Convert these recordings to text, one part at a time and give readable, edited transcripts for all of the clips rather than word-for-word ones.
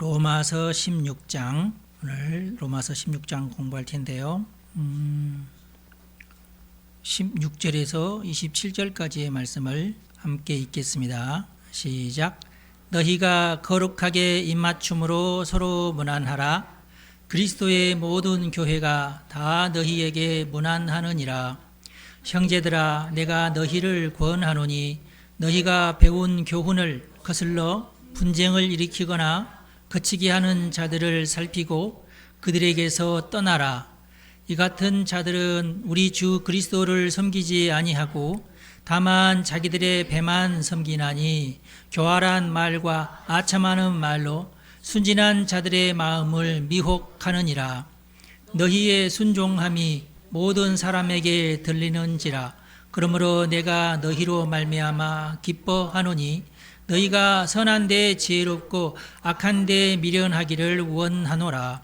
로마서 16장, 오늘 로마서 16장 공부할 텐데요. 16절에서 27절까지의 말씀을 함께 읽겠습니다. 시작. 너희가 거룩하게 입맞춤으로 서로 문안하라. 그리스도의 모든 교회가 다 너희에게 문안하느니라. 형제들아, 내가 너희를 권하노니 너희가 배운 교훈을 거슬러 분쟁을 일으키거나 거치게 하는 자들을 살피고 그들에게서 떠나라. 이 같은 자들은 우리 주 그리스도를 섬기지 아니하고 다만 자기들의 배만 섬기나니 교활한 말과 아첨하는 말로 순진한 자들의 마음을 미혹하느니라. 너희의 순종함이 모든 사람에게 들리는지라. 그러므로 내가 너희로 말미암아 기뻐하노니 너희가 선한 데 지혜롭고 악한 데 미련하기를 원하노라.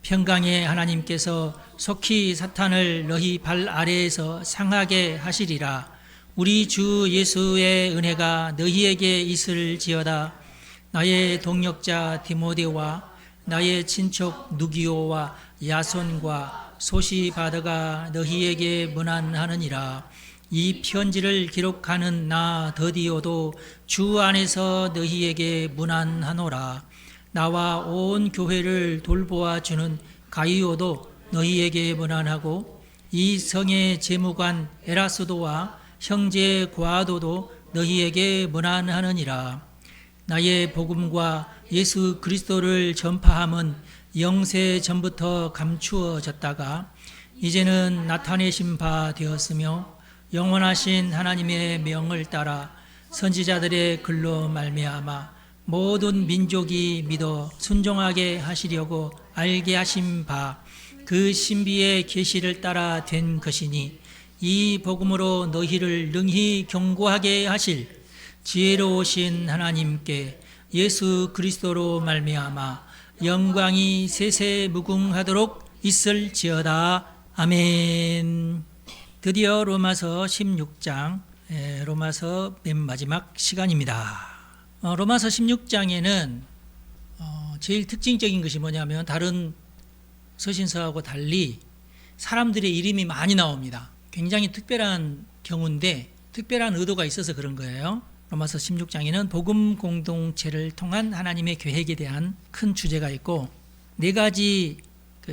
평강의 하나님께서 속히 사탄을 너희 발 아래에서 상하게 하시리라. 우리 주 예수의 은혜가 너희에게 있을지어다. 나의 동역자 디모데와 나의 친척 누기오와 야손과 소시바드가 너희에게 문안하느니라. 이 편지를 기록하는 나 더디오도 주 안에서 너희에게 문안하노라. 나와 온 교회를 돌보아 주는 가이오도 너희에게 문안하고 이 성의 재무관 에라스도와 형제 고아도도 너희에게 문안하느니라. 나의 복음과 예수 그리스도를 전파함은 영세 전부터 감추어졌다가 이제는 나타내신 바 되었으며 영원하신 하나님의 명을 따라 선지자들의 글로 말미암아 모든 민족이 믿어 순종하게 하시려고 알게 하신 바 그 신비의 계시를 따라 된 것이니 이 복음으로 너희를 능히 경고하게 하실 지혜로우신 하나님께 예수 그리스도로 말미암아 영광이 세세 무궁하도록 있을지어다. 아멘. 드디어 로마서 16장, 로마서 맨 마지막 시간입니다. 로마서 16장에는 제일 특징적인 것이 뭐냐면 다른 서신서하고 달리 사람들의 이름이 많이 나옵니다. 굉장히 특별한 경우인데 특별한 의도가 있어서 그런 거예요. 로마서 16장에는 복음 공동체를 통한 하나님의 계획에 대한 큰 주제가 있고 네 가지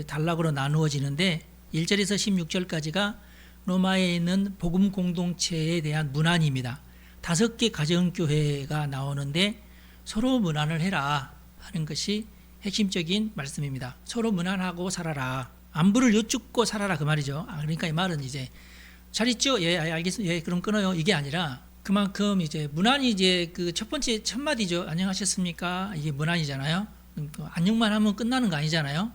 단락으로 나누어지는데 1절에서 16절까지가 로마에 있는 복음 공동체에 대한 문안입니다. 5개 가정교회가 나오는데 서로 문안을 해라 하는 것이 핵심적인 말씀입니다. 서로 문안하고 살아라. 안부를 여쭙고 살아라 그 말이죠. 그러니까 이 말은 이제 잘 있죠? 예, 알겠습니다. 예, 그럼 끊어요. 이게 아니라 그만큼 이제 문안이 이제 그 첫 번째 첫 마디죠. 안녕하셨습니까? 이게 문안이잖아요. 안녕만 하면 끝나는 거 아니잖아요.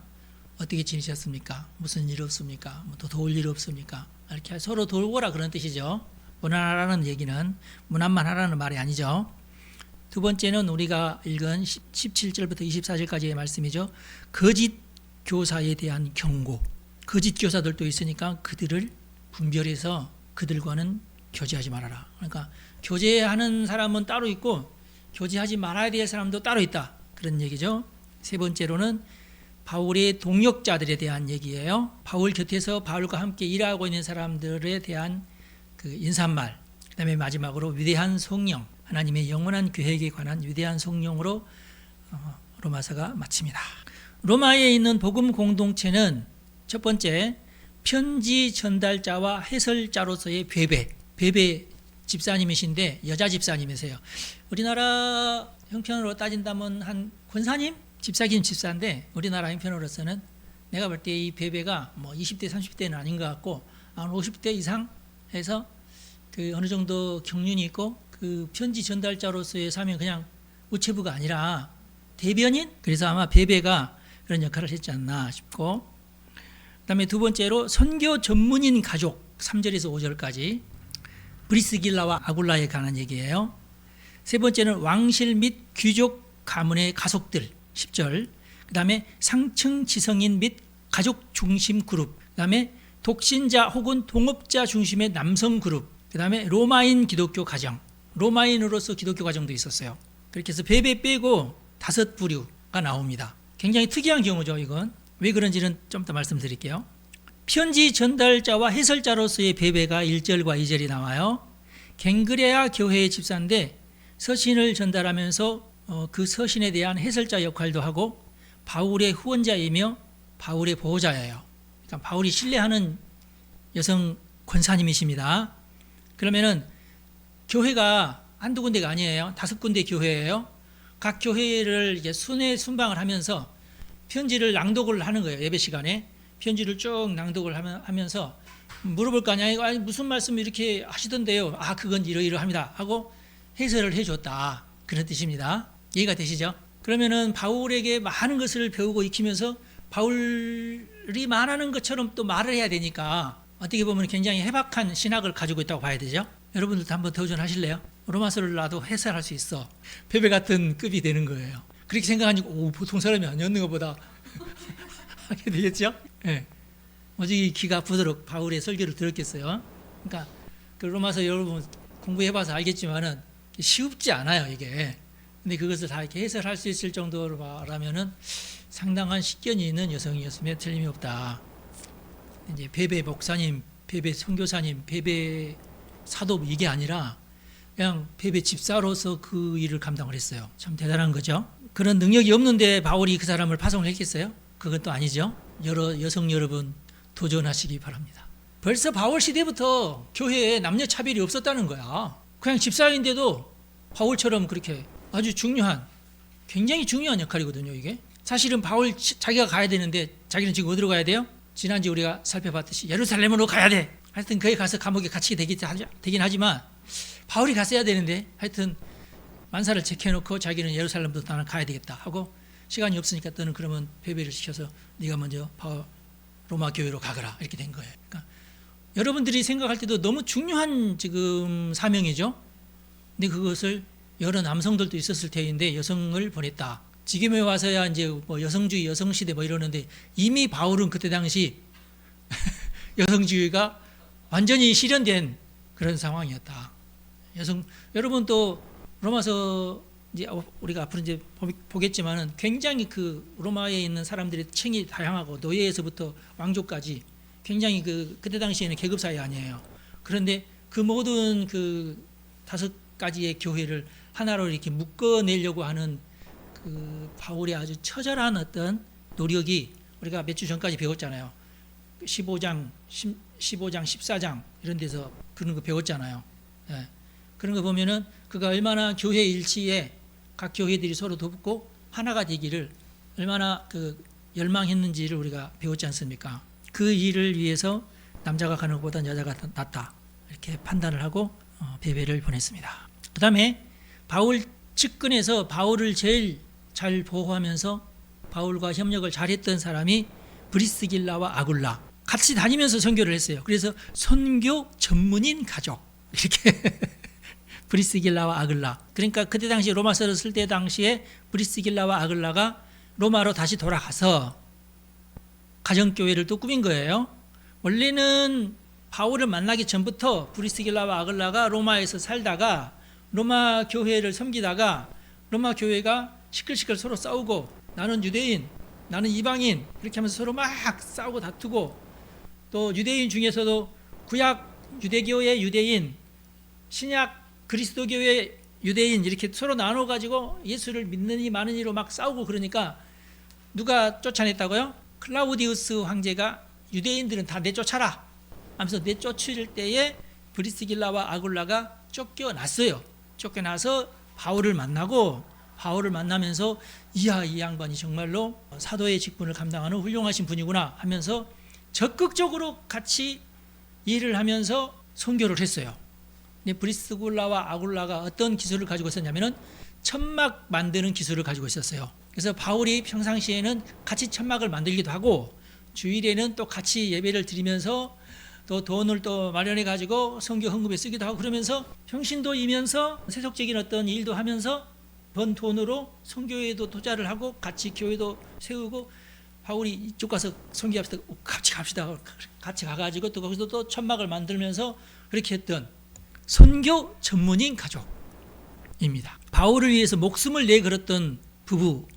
어떻게 지내셨습니까? 무슨 일 없습니까? 또 도울 일 없습니까? 이렇게 서로 돌보라 그런 뜻이죠. 문안하라는 얘기는 문안만 하라는 말이 아니죠. 두 번째는 우리가 읽은 17절부터 24절까지의 말씀이죠. 거짓 교사에 대한 경고. 거짓 교사들도 있으니까 그들을 분별해서 그들과는 교제하지 말아라. 그러니까 교제하는 사람은 따로 있고 교제하지 말아야 될 사람도 따로 있다. 그런 얘기죠. 세 번째로는 바울의 동역자들에 대한 얘기예요. 바울 곁에서 바울과 함께 일하고 있는 사람들에 대한 그 인사말. 그 다음에 마지막으로 위대한 성령, 하나님의 영원한 계획에 관한 위대한 성령으로 로마서가 마칩니다. 로마에 있는 복음 공동체는 첫 번째 편지 전달자와 해설자로서의 베베 집사님이신데 여자 집사님이세요. 우리나라 형편으로 따진다면 한 권사님? 집사긴 집사인데 우리나라 형편으로서는 내가 볼 때 이 베베가 뭐 20대 30대는 아닌 것 같고 한 50대 이상 해서 그 어느 정도 경륜이 있고 그 편지 전달자로서의 사명 그냥 우체부가 아니라 대변인? 그래서 아마 베베가 그런 역할을 했지 않나 싶고 그 다음에 두 번째로 선교 전문인 가족 3절에서 5절까지 브리스길라와 아굴라에 관한 얘기예요. 세 번째는 왕실 및 귀족 가문의 가속들 10절 그 다음에 상층 지성인 및 가족 중심 그룹 그 다음에 독신자 혹은 동업자 중심의 남성 그룹 그 다음에 로마인 기독교 가정 로마인으로서 기독교 가정도 있었어요. 그렇게 해서 베베 빼고 5 부류 나옵니다. 굉장히 특이한 경우죠. 이건 왜 그런지는 좀 더 말씀드릴게요. 편지 전달자와 해설자로서의 베베가 1절과 2절이 나와요. 갱그레아 교회의 집사인데 서신을 전달하면서 그 서신에 대한 해설자 역할도 하고 바울의 후원자이며 바울의 보호자예요. 그러니까 바울이 신뢰하는 여성 권사님이십니다. 그러면은 교회가 한두 군데가 아니에요. 5군데 교회예요. 각 교회를 이제 순회순방을 하면서 편지를 낭독을 하는 거예요. 예배 시간에 편지를 쭉 낭독을 하면서 물어볼 거 아니야. 아니, 무슨 말씀 이렇게 하시던데요. 아, 그건 이러이러합니다 하고 해설을 해줬다. 그런 뜻입니다. 이해가 되시죠? 그러면은 바울에게 많은 것을 배우고 익히면서 바울이 말하는 것처럼 또 말을 해야 되니까 어떻게 보면 굉장히 해박한 신학을 가지고 있다고 봐야 되죠. 여러분들도 한번 도전하실래요? 로마서를 나도 해설할 수 있어. 베베 같은 급이 되는 거예요. 그렇게 생각하니까 보통 사람이 아니었는 것보다 하게 되겠죠? 네. 오직 귀가 아프도록 바울의 설교를 들었겠어요. 그러니까 그 로마서 여러분 공부해봐서 알겠지만은 쉽지 않아요, 이게. 근데 그것을 다 이렇게 해설할 수 있을 정도로 말하면은 상당한 식견이 있는 여성이었으면 틀림이 없다. 이제 베베 목사님, 베베 선교사님, 베베 사도 이게 아니라 그냥 베베 집사로서 그 일을 감당을 했어요. 참 대단한 거죠. 그런 능력이 없는데 바울이 그 사람을 파송을 했겠어요? 그건 또 아니죠. 여성 여러분 도전하시기 바랍니다. 벌써 바울 시대부터 교회에 남녀 차별이 없었다는 거야. 그냥 집사인데도 바울처럼 그렇게 아주 중요한, 굉장히 중요한 역할이거든요, 이게. 사실은 바울 자기가 가야 되는데 자기는 지금 어디로 가야 돼요? 지난주에 우리가 살펴봤듯이 예루살렘으로 가야 돼. 하여튼 거기 가서 감옥에 갇히게 되긴 하지만 바울이 갔어야 되는데 하여튼 만사를 제껴놓고 자기는 예루살렘도 나는 가야 되겠다 하고 시간이 없으니까 너는 그러면 베베를 시켜서 네가 먼저 로마 교회로 가거라 이렇게 된 거예요. 그러니까 여러분들이 생각할 때도 너무 중요한 지금 사명이죠. 근데 그것을 여러 남성들도 있었을 테인데 여성을 보냈다. 지금에 와서야 이제 뭐 여성주의, 여성시대 뭐 이러는데 이미 바울은 그때 당시 여성주의가 완전히 실현된 그런 상황이었다. 여러분 또 로마서 이제 우리가 앞으로 이제 보겠지만은 굉장히 그 로마에 있는 사람들의 층이 다양하고 노예에서부터 왕족까지 굉장히 그때 당시에는 계급 사회 아니에요. 그런데 그 모든 그 5가지의 교회를 하나로 이렇게 묶어내려고 하는 그 바울의 아주 처절한 어떤 노력이 우리가 몇 주 전까지 배웠잖아요. 15장, 14장 이런 데서 그런 거 배웠잖아요. 예. 그런 거 보면은 그가 얼마나 교회 일치에 각 교회들이 서로 돕고 하나가 되기를 얼마나 그 열망했는지를 우리가 배웠지 않습니까? 그 일을 위해서 남자가 가는 것보다 여자가 낫다 이렇게 판단을 하고 베베를 보냈습니다. 그 다음에 바울 측근에서 바울을 제일 잘 보호하면서 바울과 협력을 잘했던 사람이 브리스길라와 아굴라 같이 다니면서 선교를 했어요. 그래서 선교 전문인 가족 이렇게 브리스길라와 아글라. 그러니까 그때 당시 로마서를 쓸 때 당시에 브리스길라와 아글라가 로마로 다시 돌아가서 가정교회를 또 꾸민 거예요. 원래는 바울을 만나기 전부터 브리스길라와 아글라가 로마에서 살다가 로마 교회를 섬기다가 로마 교회가 시끌시끌 서로 싸우고 나는 유대인, 나는 이방인 이렇게 하면서 서로 막 싸우고 다투고 또 유대인 중에서도 구약 유대교의 유대인, 신약 그리스도교의 유대인 이렇게 서로 나눠가지고 예수를 믿느니 마느니로 막 싸우고 그러니까 누가 쫓아냈다고요? 클라우디우스 황제가 유대인들은 다 내쫓아라 하면서 내쫓을 때에 브리스길라와 아굴라가 쫓겨났어요. 쫓겨나서 바울을 만나고 바울을 만나면서 이야 이 양반이 정말로 사도의 직분을 감당하는 훌륭하신 분이구나 하면서 적극적으로 같이 일을 하면서 선교를 했어요. 근데 브리스길라와 아굴라가 어떤 기술을 가지고 있었냐면은 천막 만드는 기술을 가지고 있었어요. 그래서 바울이 평상시에는 같이 천막을 만들기도 하고 주일에는 또 같이 예배를 드리면서 또 돈을 또 마련해 가지고 선교 헌금에 쓰기도 하고 그러면서 평신도 이면서 세속적인 어떤 일도 하면서 번 돈으로 선교에도 투자를 하고 같이 교회도 세우고 바울이 이쪽 가서 선교합시다. 같이 갑시다. 같이 가가지고 또 거기서 또 천막을 만들면서 그렇게 했던 선교 전문인 가족입니다. 바울을 위해서 목숨을 내걸었던 부부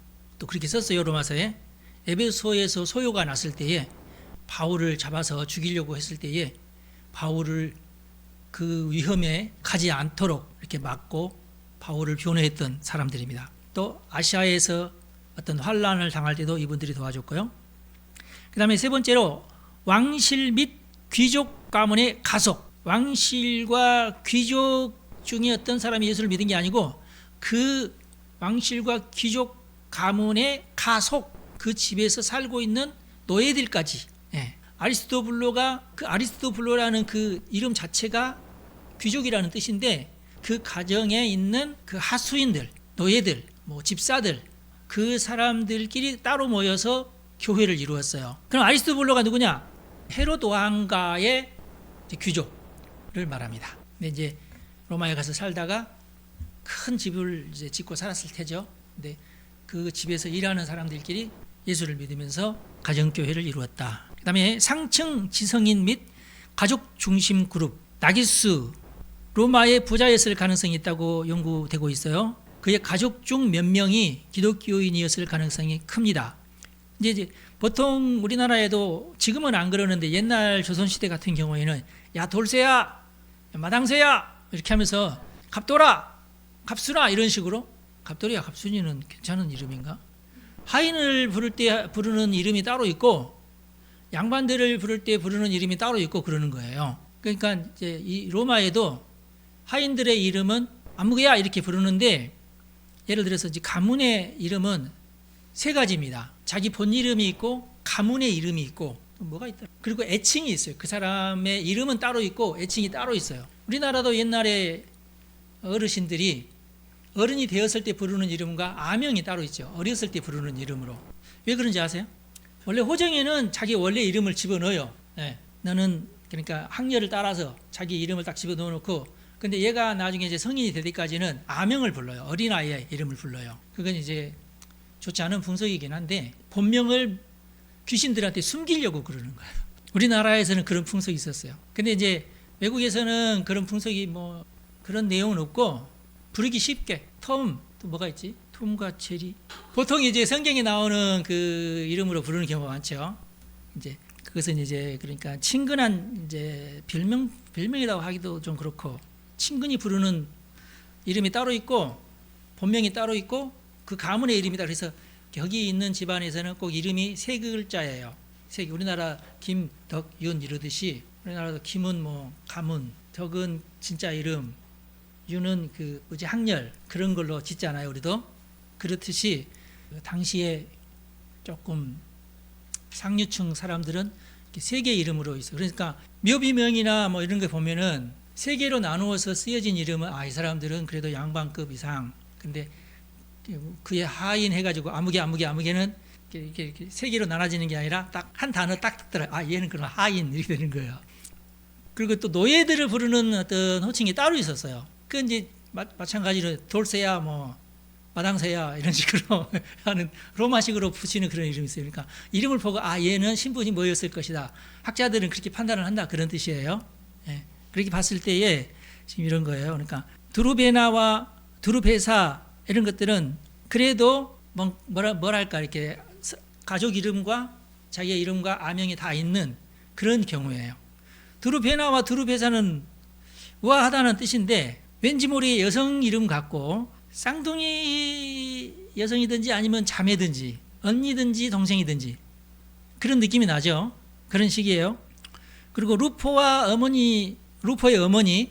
또 그렇게 썼어요. 로마서에. 에베소에서 소요가 났을 때에 바울을 잡아서 죽이려고 했을 때에 바울을 그 위험에 가지 않도록 이렇게 막고 바울을 변호했던 사람들입니다. 또 아시아에서 어떤 환란을 당할 때도 이분들이 도와줬고요. 그 다음에 세 번째로 왕실 및 귀족 가문의 가속. 왕실과 귀족 중에 어떤 사람이 예수를 믿은 게 아니고 그 왕실과 귀족 가문의 가속, 그 집에서 살고 있는 노예들까지. 예. 아리스토블로가 그 아리스토블로라는 그 이름 자체가 귀족이라는 뜻인데 그 가정에 있는 그 하수인들, 노예들, 뭐 집사들, 그 사람들끼리 따로 모여서 교회를 이루었어요. 그럼 아리스토블로가 누구냐? 헤로드 왕가의 귀족을 말합니다. 근데 이제 로마에 가서 살다가 큰 집을 이제 짓고 살았을 테죠. 근데 그 집에서 일하는 사람들끼리 예수를 믿으면서 가정교회를 이루었다. 그 다음에 상층 지성인 및 가족 중심 그룹. 나기스, 로마의 부자였을 가능성이 있다고 연구되고 있어요. 그의 가족 중 몇 명이 기독교인이었을 가능성이 큽니다. 이제 보통 우리나라에도 지금은 안 그러는데 옛날 조선시대 같은 경우에는 야 돌쇠야, 마당쇠야 이렇게 하면서 갑돌아, 갑순아 이런 식으로. 갑돌이야 갑순이는 괜찮은 이름인가? 하인을 부를 때 부르는 이름이 따로 있고 양반들을 부를 때 부르는 이름이 따로 있고 그러는 거예요. 그러니까 이제 이 로마에도 하인들의 이름은 아무개야 이렇게 부르는데 예를 들어서 이제 가문의 이름은 세 가지입니다. 자기 본 이름이 있고 가문의 이름이 있고 또 뭐가 있다. 그리고 애칭이 있어요. 그 사람의 이름은 따로 있고 애칭이 따로 있어요. 우리나라도 옛날에 어르신들이 어른이 되었을 때 부르는 이름과 아명이 따로 있죠. 어렸을 때 부르는 이름으로. 왜 그런지 아세요? 원래 호정에는 자기 원래 이름을 집어넣어요. 네. 너는 그러니까 학렬을 따라서 자기 이름을 딱 집어넣어 놓고 근데 얘가 나중에 이제 성인이 될 때까지는 아명을 불러요. 어린아이의 이름을 불러요. 그건 이제 좋지 않은 풍속이긴 한데 본명을 귀신들한테 숨기려고 그러는 거예요. 우리나라에서는 그런 풍속이 있었어요. 근데 이제 외국에서는 그런 풍속이 뭐 그런 내용은 없고 부르기 쉽게 톰, 또 뭐가 있지? 톰과 제리. 보통 이제 성경에 나오는 그 이름으로 부르는 경우가 많죠. 이제 그것은 이제 그러니까 친근한 이제 별명이라고 하기도 좀 그렇고 친근히 부르는 이름이 따로 있고 본명이 따로 있고 그 가문의 이름이다. 그래서 여기 있는 집안에서는 꼭 이름이 세 글자예요. 우리나라 김, 덕, 윤 이러듯이 우리나라도 김은 뭐 가문, 덕은 진짜 이름, 윤은 그 뭐지 학렬 그런 걸로 짓잖아요. 우리도 그렇듯이 당시에 조금 상류층 사람들은 세 개의 이름으로 있어. 그러니까 묘비명이나 뭐 이런 거 보면은 세 개로 나누어서 쓰여진 이름은 이 사람들은 그래도 양반급 이상. 근데 그의 하인 해가지고 아무개는 이렇게 세 개로 나눠지는 게 아니라 딱 한 단어 딱 듣더라. 얘는 그럼 하인 이렇게 되는 거예요. 그리고 또 노예들을 부르는 어떤 호칭이 따로 있었어요. 그 이제 마찬가지로 돌쇠야 뭐 마당쇠야 이런 식으로 하는 로마식으로 붙이는 그런 이름이 있어요. 그러니까 이름을 보고 얘는 신분이 뭐였을 것이다. 학자들은 그렇게 판단을 한다 그런 뜻이에요. 예. 그렇게 봤을 때에 지금 이런 거예요. 그러니까 두루베나와 두루베사 이런 것들은 그래도 뭐랄까 이렇게 가족 이름과 자기의 이름과 아명이 다 있는 그런 경우예요. 두루베나와 두루베사는 우아하다는 뜻인데 왠지 모르게 여성 이름 같고 쌍둥이 여성이든지 아니면 자매든지 언니든지 동생이든지 그런 느낌이 나죠. 그런 식이에요. 그리고 루포의 어머니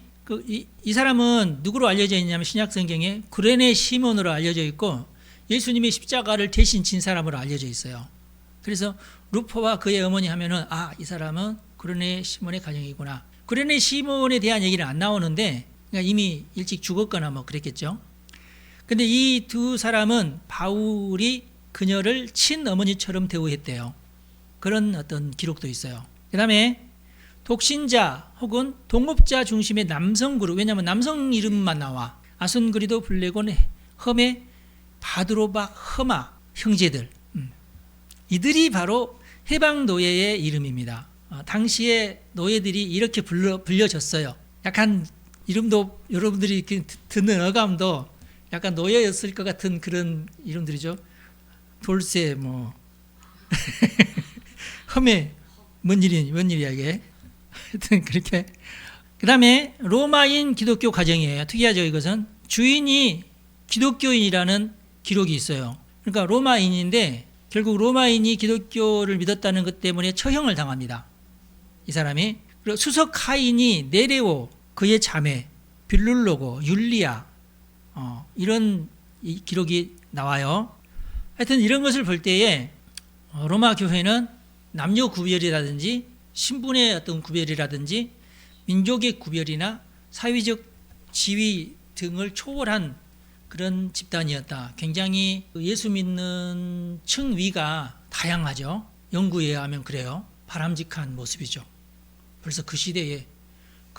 이 사람은 누구로 알려져 있냐면 신약 성경에 구레네 시몬으로 알려져 있고 예수님의 십자가를 대신 진 사람으로 알려져 있어요. 그래서 루포와 그의 어머니 하면은 이 사람은 구레네 시몬의 가정이구나. 구레네 시몬에 대한 얘기는 안 나오는데 그러니까 이미 일찍 죽었거나 뭐 그랬겠죠. 근데 이 두 사람은 바울이 그녀를 친어머니처럼 대우했대요. 그런 어떤 기록도 있어요. 그 다음에 독신자 혹은 동업자 중심의 남성 그룹, 왜냐하면 남성 이름만 나와. 아순그리도, 블레곤, 험에, 바드로바, 험아 형제들. 이들이 바로 해방 노예의 이름입니다. 당시에 노예들이 이렇게 불려졌어요. 약간 이름도 여러분들이 듣는 어감도 약간 노예였을 것 같은 그런 이름들이죠. 돌쇠 뭐 험해 뭔 일이야 이게. 하여튼 그렇게. 그다음에 로마인 기독교 가정이에요. 특이하죠. 이것은 주인이 기독교인이라는 기록이 있어요. 그러니까 로마인인데 결국 로마인이 기독교를 믿었다는 것 때문에 처형을 당합니다. 이 사람이. 그리고 수석 하인이 네레오, 그의 자매 빌룰로고, 율리아 이런 기록이 나와요. 하여튼 이런 것을 볼 때에 로마 교회는 남녀 구별이라든지 신분의 어떤 구별이라든지 민족의 구별이나 사회적 지위 등을 초월한 그런 집단이었다. 굉장히 예수 믿는 층위가 다양하죠. 연구에 의하면 그래요. 바람직한 모습이죠. 벌써 그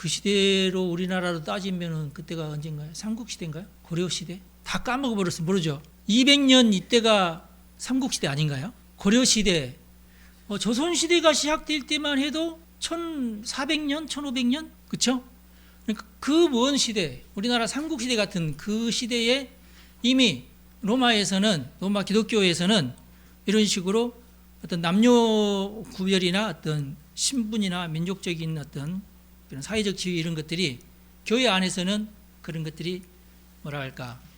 시대로 우리나라로 따지면은 그때가 언젠가요? 삼국시대인가요? 고려시대? 다 까먹어버렸어. 모르죠. 200년 이때가 삼국시대 아닌가요? 고려시대, 조선시대가 시작될 때만 해도 1400년, 1500년? 그쵸? 그러니까 그 먼 시대, 우리나라 삼국시대 같은 그 시대에 이미 로마 기독교에서는 이런 식으로 어떤 남녀 구별이나 어떤 신분이나 민족적인 어떤 그런 사회적 지위 이런 것들이 교회 안에서는 그런 것들이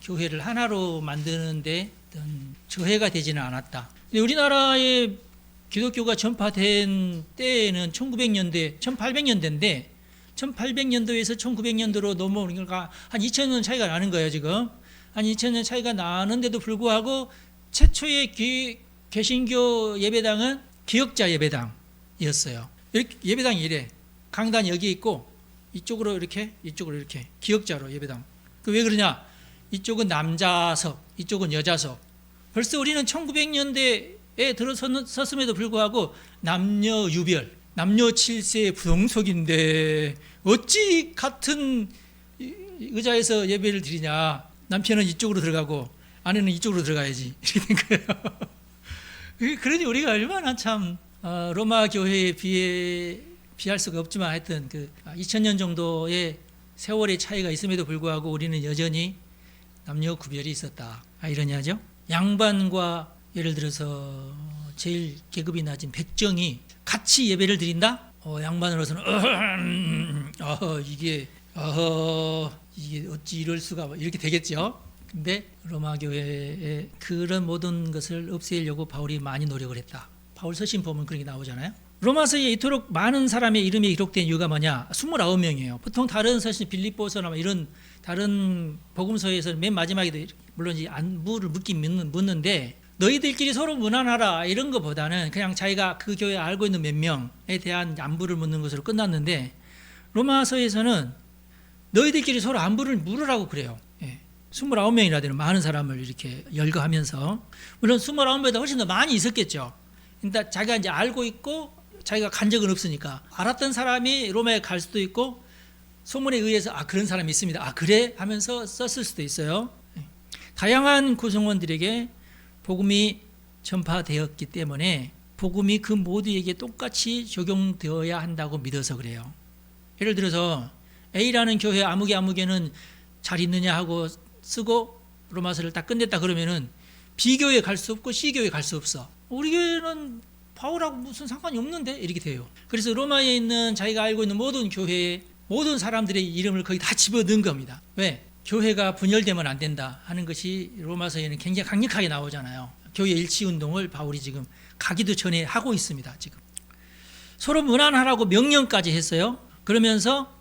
교회를 하나로 만드는데 어떤 저해가 되지는 않았다. 근데 우리나라의 기독교가 전파된 때에는 1900년대, 1800년대인데 1800년도에서 1900년도로 넘어오니까 한 2000년 차이가 나는 거예요, 지금. 한 2000년 차이가 나는데도 불구하고 최초의 개신교 예배당은 기역자 예배당이었어요. 이렇게 예배당이 이래. 강단이 여기 있고 이쪽으로 이렇게 기역자로 예배당. 왜 그러냐? 이쪽은 남자석, 이쪽은 여자석. 벌써 우리는 1900년대에 들어섰음에도 불구하고 남녀 유별, 남녀 7세 부동석인데 어찌 같은 의자에서 예배를 드리냐. 남편은 이쪽으로 들어가고 아내는 이쪽으로 들어가야지. 이렇게 된 거예요. 그러니 우리가 얼마나 참 로마 교회에 비할 수가 없지만 하여튼 2000년 정도의 세월의 차이가 있음에도 불구하고 우리는 여전히 남녀 구별이 있었다. 이러냐죠. 양반과 예를 들어서 제일 계급이 낮은 백정이 같이 예배를 드린다? 양반으로서는 이게 어찌 이럴 수가 이렇게 되겠죠. 근데 로마 교회의 그런 모든 것을 없애려고 바울이 많이 노력을 했다. 바울 서신 보면 그런 게 나오잖아요. 로마서에 이토록 많은 사람의 이름이 기록된 이유가 뭐냐? 29명이에요. 보통 다른 서신 빌립보서나 이런 다른 복음서에서는 맨 마지막에도 물론 안부를 묻는데 너희들끼리 서로 문안하라 이런 것보다는 그냥 자기가 그 교회에 알고 있는 몇 명에 대한 안부를 묻는 것으로 끝났는데 로마서에서는 너희들끼리 서로 안부를 물으라고 그래요. 29명이나 되는 많은 사람을 이렇게 열거하면서 물론 29명보다 훨씬 더 많이 있었겠죠. 그러니까 자기가 이제 알고 있고 자기가 간 적은 없으니까 알았던 사람이 로마에 갈 수도 있고 소문에 의해서 그런 사람이 있습니다. 그래 하면서 썼을 수도 있어요. 다양한 구성원들에게 복음이 전파되었기 때문에 복음이 그 모두에게 똑같이 적용되어야 한다고 믿어서 그래요. 예를 들어서 A라는 교회 아무개는 잘 있느냐 하고 쓰고 로마서를 딱 끝냈다 그러면은 B 교회에 갈 수 없고 C 교회에 갈 수 없어. 우리 교회는 바울하고 무슨 상관이 없는데 이렇게 돼요. 그래서 로마에 있는 자기가 알고 있는 모든 교회에 모든 사람들의 이름을 거의 다 집어넣은 겁니다. 왜? 교회가 분열되면 안 된다 하는 것이 로마서에는 굉장히 강력하게 나오잖아요. 교회 일치운동을 바울이 지금 가기도 전에 하고 있습니다. 지금 서로 문안하라고 명령까지 했어요. 그러면서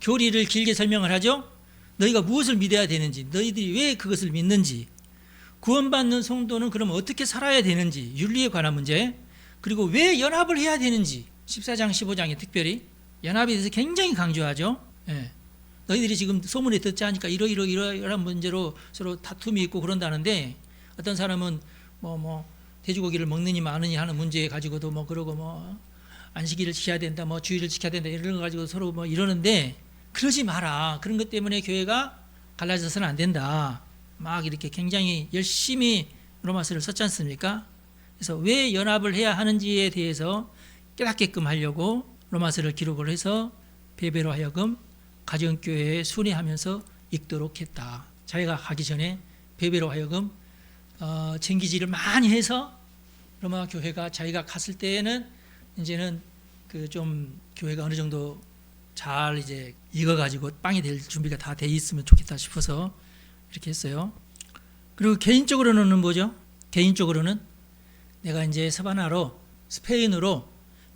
교리를 길게 설명을 하죠. 너희가 무엇을 믿어야 되는지, 너희들이 왜 그것을 믿는지, 구원받는 성도는 그럼 어떻게 살아야 되는지, 윤리에 관한 문제, 그리고 왜 연합을 해야 되는지 14장 15장에 특별히 연합에 대해서 굉장히 강조하죠. 너희들이 지금 소문에 듣지 않으니까 이러한 문제로 서로 다툼이 있고 그런다는데 어떤 사람은 돼지고기를 먹느니 마느니 하는 문제 가지고도 그러고 안식일을 지켜야 된다, 주일을 지켜야 된다 이런 거 가지고 서로 이러는데 그러지 마라. 그런 것 때문에 교회가 갈라져서는 안 된다. 막 이렇게 굉장히 열심히 로마서를 썼지 않습니까? 그래서 왜 연합을 해야 하는지에 대해서 깨닫게끔 하려고 로마서를 기록을 해서 베베로 하여금 가정교회에 순회하면서 읽도록 했다. 자기가 가기 전에 베베로 하여금 챙기지를 많이 해서 로마 교회가 자기가 갔을 때에는 이제는 그 좀 교회가 어느 정도 잘 이제 익어가지고 빵이 될 준비가 다 돼 있으면 좋겠다 싶어서 이렇게 했어요. 그리고 개인적으로는 뭐죠? 개인적으로는 내가 이제 서바나로 스페인으로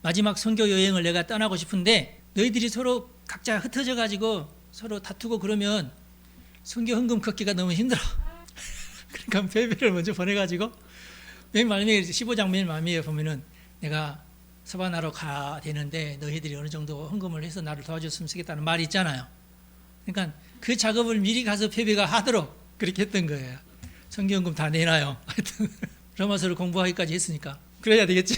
마지막 선교 여행을 내가 떠나고 싶은데 너희들이 서로 각자 흩어져 가지고 서로 다투고 그러면 선교 헌금 걷기가 너무 힘들어. 그러니까 베베를 먼저 보내가지고 맨 마지막에 15장 맨 마지막에 보면은 내가 서바나로 가 되는데 너희들이 어느 정도 헌금을 해서 나를 도와줬으면 좋겠다는 말이 있잖아요. 그러니까 그 작업을 미리 가서 베베가 하도록 그렇게 했던 거예요. 선교 헌금 다 내놔요. 하여튼 로마서를 공부하기까지 했으니까 그래야 되겠죠.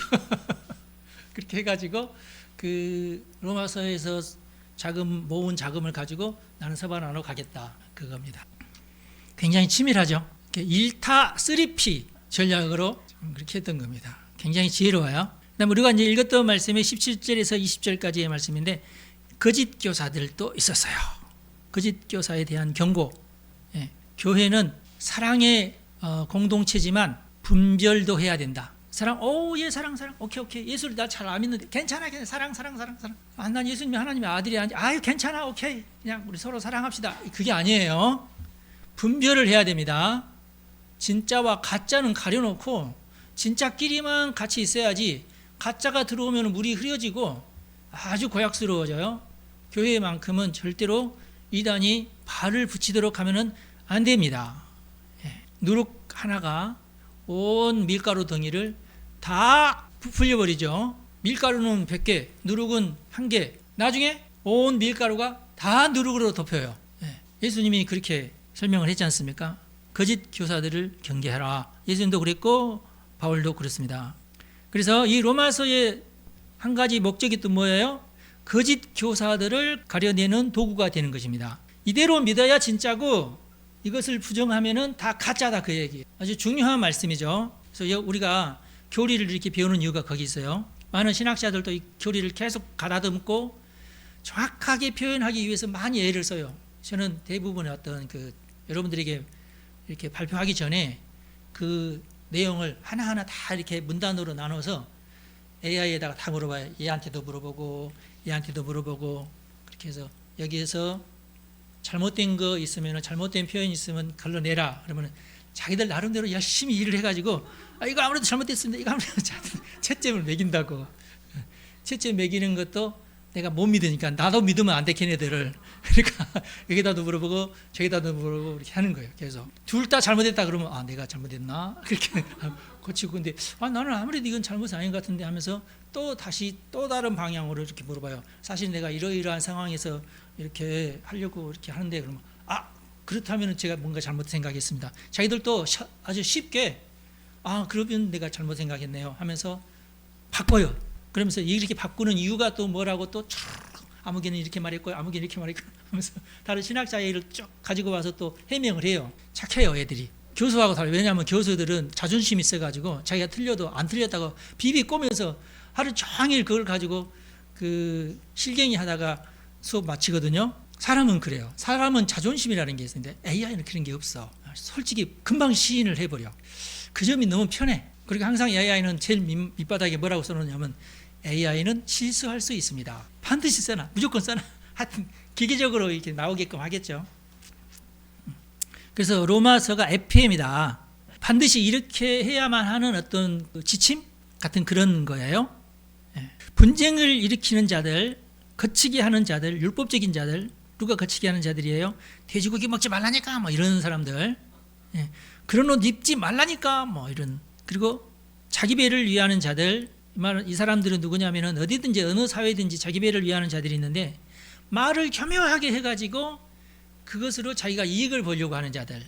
그렇게 해가지고 그 로마서에서 모은 자금을 가지고 나는 서바나로 가겠다 그겁니다. 굉장히 치밀하죠. 1타 3P 전략으로 그렇게 했던 겁니다. 굉장히 지혜로워요. 그다음 우리가 이제 읽었던 말씀이 17절에서 20절까지의 말씀인데 거짓 교사들도 있었어요. 거짓 교사에 대한 경고. 예, 교회는 사랑의 공동체지만 분별도 해야 된다. 사랑, 예, 사랑, 오케이. 예수를 나 잘 안 믿는데 괜찮아, 사랑. 난 예수님이 하나님의 아들이 아닌지, 괜찮아, 오케이. 그냥 우리 서로 사랑합시다. 그게 아니에요. 분별을 해야 됩니다. 진짜와 가짜는 가려놓고 진짜끼리만 같이 있어야지 가짜가 들어오면 물이 흐려지고 아주 고약스러워져요. 교회만큼은 절대로 이단이 발을 붙이도록 하면은 안 됩니다. 누룩 하나가 온 밀가루 덩이를 다 부풀려버리죠. 밀가루는 100개, 누룩은 1개. 나중에 온 밀가루가 다 누룩으로 덮여요. 예수님이 그렇게 설명을 했지 않습니까? 거짓 교사들을 경계하라. 예수님도 그랬고 바울도 그렇습니다. 그래서 이 로마서의 한 가지 목적이 또 뭐예요? 거짓 교사들을 가려내는 도구가 되는 것입니다. 이대로 믿어야 진짜고 이것을 부정하면은 다 가짜다 그 얘기. 아주 중요한 말씀이죠. 그래서 우리가 교리를 이렇게 배우는 이유가 거기 있어요. 많은 신학자들도 이 교리를 계속 가다듬고 정확하게 표현하기 위해서 많이 애를 써요. 저는 대부분의 어떤 여러분들에게 이렇게 발표하기 전에 그 내용을 하나하나 다 이렇게 문단으로 나눠서 AI에다가 다 물어봐요. 얘한테도 물어보고 그렇게 해서 여기에서 잘못된 거 있으면 잘못된 표현이 있으면 걸러내라. 그러면 자기들 나름대로 열심히 일을 해가지고 이거 아무래도 잘못됐습니다. 이거 아무래도 채점을 매긴다고. 채점 매기는 것도 내가 못 믿으니까 나도 믿으면 안 돼 걔네들을. 그러니까 여기다도 물어보고 저기다도 물어보고 이렇게 하는 거예요. 계속 둘 다 잘못했다 그러면 내가 잘못했나 그렇게 고치고 근데 나는 아무래도 이건 잘못이 아닌 것 같은데 하면서 또 다시 또 다른 방향으로 이렇게 물어봐요. 사실 내가 이러이러한 상황에서 이렇게 하려고 이렇게 하는데 그러면 그렇다면 제가 뭔가 잘못 생각했습니다. 자기들도 아주 쉽게 그러면 내가 잘못 생각했네요 하면서 바꿔요. 그러면서 이렇게 바꾸는 이유가 또 뭐라고 또 아무개는 이렇게 말했고 아무개는 이렇게 말했고 하면서 다른 신학자의 일을 쭉 가지고 와서 또 해명을 해요. 착해요 애들이. 교수하고 달라요. 왜냐하면 교수들은 자존심이 있어가지고 자기가 틀려도 안 틀렸다고 비비꼬면서 하루 종일 그걸 가지고 실갱이 하다가 수업 마치거든요. 사람은 그래요. 사람은 자존심이라는 게 있는데 AI는 그런 게 없어. 솔직히 금방 시인을 해버려. 그 점이 너무 편해. 그리고 항상 AI는 제일 밑바닥에 뭐라고 써놓냐면 AI는 실수할 수 있습니다. 반드시 써놔. 무조건 써놔. 하여튼 기계적으로 이렇게 나오게끔 하겠죠. 그래서 로마서가 FM이다. 반드시 이렇게 해야만 하는 어떤 지침 같은 그런 거예요. 분쟁을 일으키는 자들, 거치게 하는 자들, 율법적인 자들, 누가 거치게 하는 자들이에요? 돼지고기 먹지 말라니까 뭐 이런 사람들. 그런 옷 입지 말라니까 뭐 이런. 그리고 자기 배를 위하는 자들, 이 사람들은 누구냐면은 어디든지 어느 사회든지 자기 배를 위하는 자들이 있는데 말을 교묘하게 해가지고 그것으로 자기가 이익을 보려고 하는 자들.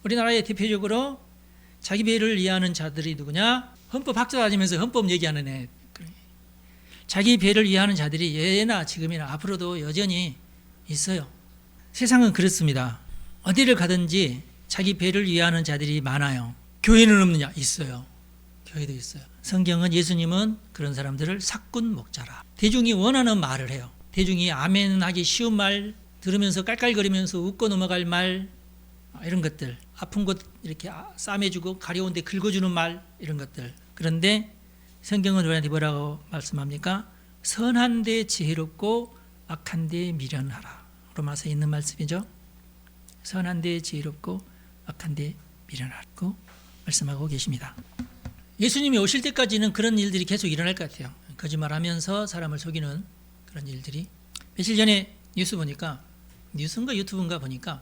우리나라에 대표적으로 자기 배를 위하는 자들이 누구냐? 헌법 학자 다니면서 헌법 얘기하는 애. 자기 배를 위하는 자들이 예나 지금이나 앞으로도 여전히 있어요. 세상은 그렇습니다. 어디를 가든지 자기 배를 위하는 자들이 많아요. 교회는 없느냐? 있어요. 교회도 있어요. 성경은 예수님은 그런 사람들을 삭군 목자라. 대중이 원하는 말을 해요. 대중이 아멘 하기 쉬운 말, 들으면서 깔깔거리면서 웃고 넘어갈 말, 이런 것들, 아픈 곳 이렇게 싸매주고 가려운데 긁어주는 말, 이런 것들. 그런데 성경은 우리한테 뭐라고 말씀합니까? 선한 데 지혜롭고 악한 데 미련하라. 로마서에 있는 말씀이죠. 선한 데 지혜롭고 악한 데 미련하라고 말씀하고 계십니다. 예수님이 오실 때까지는 그런 일들이 계속 일어날 것 같아요. 거짓말하면서 사람을 속이는 그런 일들이. 며칠 전에 뉴스 보니까, 뉴스인가 유튜브인가 보니까